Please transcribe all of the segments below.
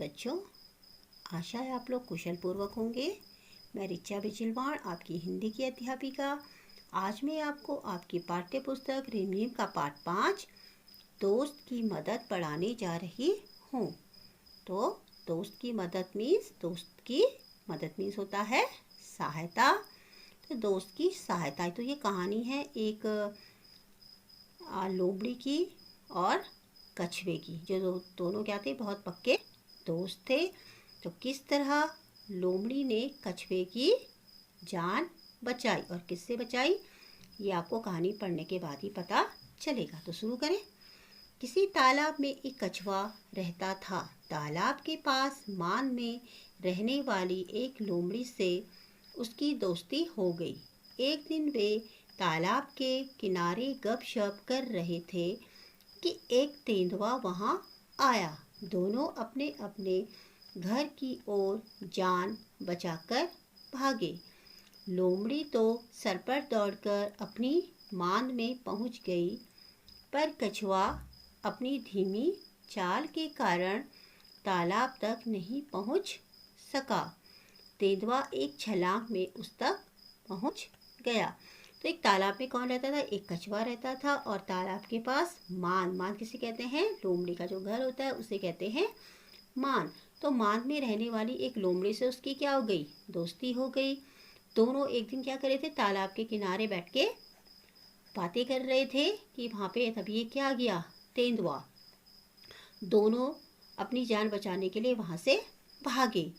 बच्चों, आशा है आप लोग कुशल पूर्वक होंगे। मैं रिचा बिजलवाड़, आपकी हिंदी की अध्यापिका। आज मैं आपको आपकी पाठ्य पुस्तक रिमझिम का पाठ 5 दोस्त की मदद पढ़ाने जा रही हूँ। तो दोस्त की मदद मीन्स होता है सहायता। तो दोस्त की सहायता, तो ये कहानी है एक लोमड़ी की और कछुए की, जो दोनों क्या थे, बहुत पक्के दोस्त थे। तो किस तरह लोमड़ी ने कछुए की जान बचाई और किससे बचाई, ये आपको कहानी पढ़ने के बाद ही पता चलेगा। तो शुरू करें। किसी तालाब में एक कछुआ रहता था। तालाब के पास मान में रहने वाली एक लोमड़ी से उसकी दोस्ती हो गई। एक दिन वे तालाब के किनारे गपशप कर रहे थे कि एक तेंदुआ वहां आया। दोनों अपने अपने घर की ओर जान बचाकर भागे। लोमड़ी तो सर पर दौड़कर अपनी मांद में पहुंच गई, पर कछुआ अपनी धीमी चाल के कारण तालाब तक नहीं पहुंच सका। तेंदुआ एक छलांग में उस तक पहुंच गया। तो एक तालाब में कौन रहता था? एक कछुआ रहता था। और तालाब के पास मान किसे कहते हैं? लोमड़ी का जो घर होता है उसे कहते हैं मान। तो मान में रहने वाली एक लोमड़ी से उसकी क्या हो गई? दोस्ती हो गई। दोनों एक दिन क्या कर रहे थे? तालाब के किनारे बैठ के बातें कर रहे थे कि वहां पे तभी क्या आ गया? तेंदुआ। दोनों अपनी जान बचाने के लिए वहां से भागे।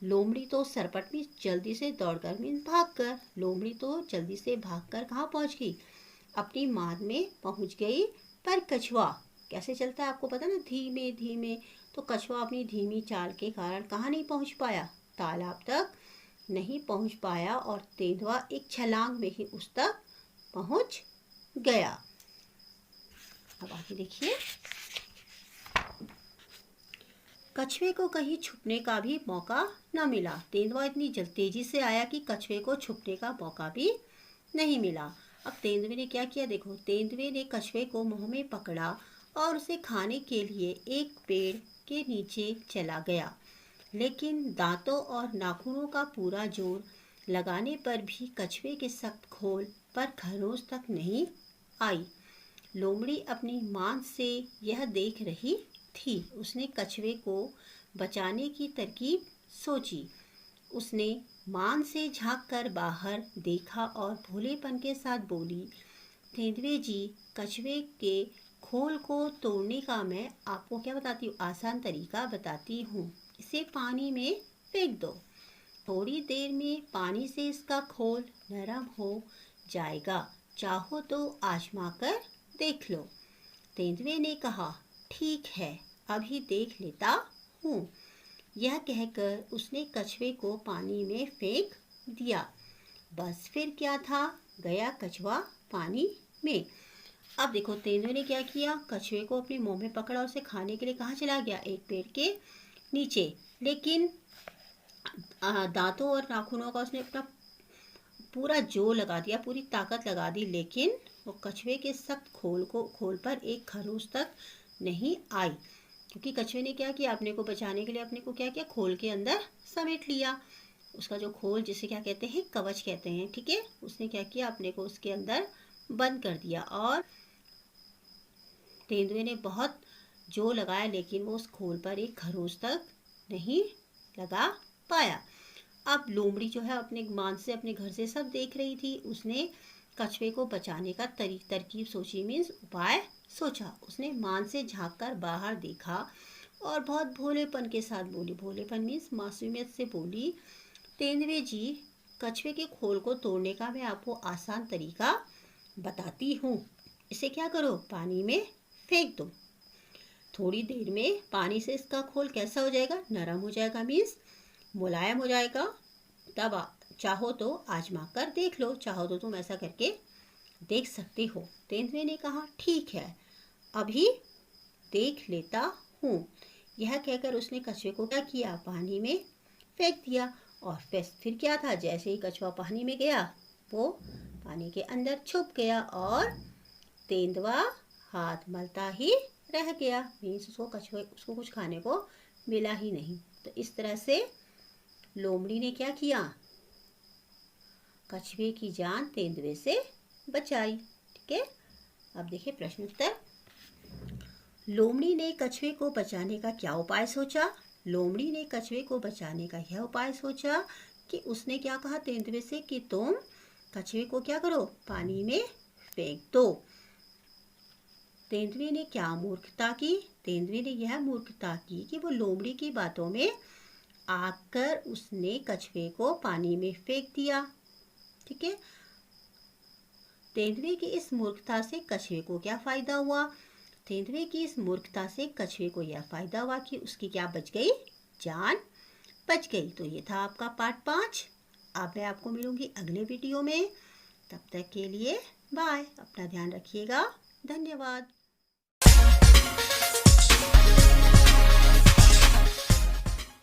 लोमड़ी तो सरपट में जल्दी से दौड़कर मीन्स भागकर, लोमड़ी तो जल्दी से भागकर कहाँ पहुंच गई? अपनी मांद में पहुंच गई। पर कछुआ कैसे चलता है आपको पता ना? धीमे धीमे। तो कछुआ अपनी धीमी चाल के कारण कहाँ नहीं पहुंच पाया? तालाब तक नहीं पहुंच पाया। और तेंदुआ एक छलांग में ही उस तक पहुंच गया। अब आगे देखिए। कछुए को कहीं छुपने का भी मौका न मिला। तेंदुआ इतनी तेजी से आया कि कछुए को छुपने का मौका भी नहीं मिला। अब तेंदुए ने क्या किया? देखो, तेंदुए ने कछुए को मुंह में पकड़ा और उसे खाने के लिए एक पेड़ के नीचे चला गया। लेकिन दांतों और नाखूनों का पूरा जोर लगाने पर भी कछुए के सख्त खोल पर खरोंच तक नहीं आई। लोमड़ी अपनी मांद से यह देख रही थी। उसने कछुए को बचाने की तरकीब सोची। उसने मांद से झांककर बाहर देखा और भोलेपन के साथ बोली, तेंदुए जी, कछुए के खोल को तोड़ने का मैं आपको क्या बताती हूँ? आसान तरीका बताती हूँ। इसे पानी में फेंक दो। थोड़ी देर में पानी से इसका खोल नरम हो जाएगा। चाहो तो आजमा कर देख लो। तेंदुए ने कहा, ठीक है, अभी देख लेता हूँ। यह कहकर उसने कछुए को पानी में फेंक दिया। बस फिर क्या था, गया कछुआ पानी में। अब देखो, तेंदुए ने क्या किया? कछुए को अपने मुंह में पकड़ा, उसे खाने के लिए कहाँ चला गया? एक पेड़ के नीचे। लेकिन दांतों और नाखूनों का उसने अपना पूरा जोर लगा दिया, पूरी ताकत लगा दी, लेकिन वो कछुए के सख्त खोल पर एक खरोंच तक नहीं आई। क्योंकि कछुए ने क्या किया? अपने को बचाने के लिए अपने को क्या किया? खोल के अंदर समेट लिया। उसका जो खोल, जिसे क्या कहते हैं? कवच कहते हैं, ठीक है। उसने क्या किया? अपने को उसके अंदर बंद कर दिया। और तेंदुए ने बहुत जोर लगाया, लेकिन वो उस खोल पर एक खरोंच तक नहीं लगा पाया। अब लोमड़ी जो है अपने मान से, अपने घर से सब देख रही थी। उसने कछुए को बचाने का तरकीब सोची, मीन्स उपाय सोचा। उसने मान से झांक कर बाहर देखा और बहुत भोलेपन के साथ बोली, भोलेपन मीन्स मासूमियत से बोली, तेंदुए जी, कछुए के खोल को तोड़ने का मैं आपको आसान तरीका बताती हूँ। इसे क्या करो? पानी में फेंक दो। थोड़ी देर में पानी से इसका खोल कैसा हो जाएगा? नरम हो जाएगा, मीन्स मुलायम हो जाएगा। तब चाहो तो आजमा कर देख लो। चाहो तो तुम ऐसा करके देख सकते हो। तेंदुए ने कहा, ठीक है, अभी देख लेता हूँ। यह कहकर उसने कछुए को क्या किया? पानी में फेंक दिया। और फिर क्या था? जैसे ही कछुआ पानी में गया, वो पानी के अंदर छुप गया और तेंदुआ हाथ मलता ही रह गया। मीन्स उसको कुछ खाने को मिला ही नहीं। तो इस तरह से लोमड़ी ने क्या किया, कछुए की जान तेंदुए से बचाई। ठीक है, अब देखिए प्रश्न उत्तर। लोमड़ी ने कछुए को बचाने का क्या उपाय सोचा। लोमड़ी ने कछुए को बचाने का यह उपाय सोचा कि उसने क्या कहा तेंदुए से कि तुम कछुए को क्या करो, पानी में फेंक दो। तेंदुए ने क्या मूर्खता की, तेंदुए ने यह मूर्खता की कि वो लोमड़ी की बातों में आकर उसने कछुए को पानी में फेंक दिया। ठीक है, तेंदुए की इस मूर्खता से कछुए को क्या फायदा हुआ। तेंदुए की इस मूर्खता से कछुए को यह फायदा हुआ कि उसकी क्या बच गई, जान बच गई। तो ये था आपका पार्ट 5। अब मैं आपको मिलूंगी अगले वीडियो में। तब तक के लिए बाय, अपना ध्यान रखिएगा, धन्यवाद।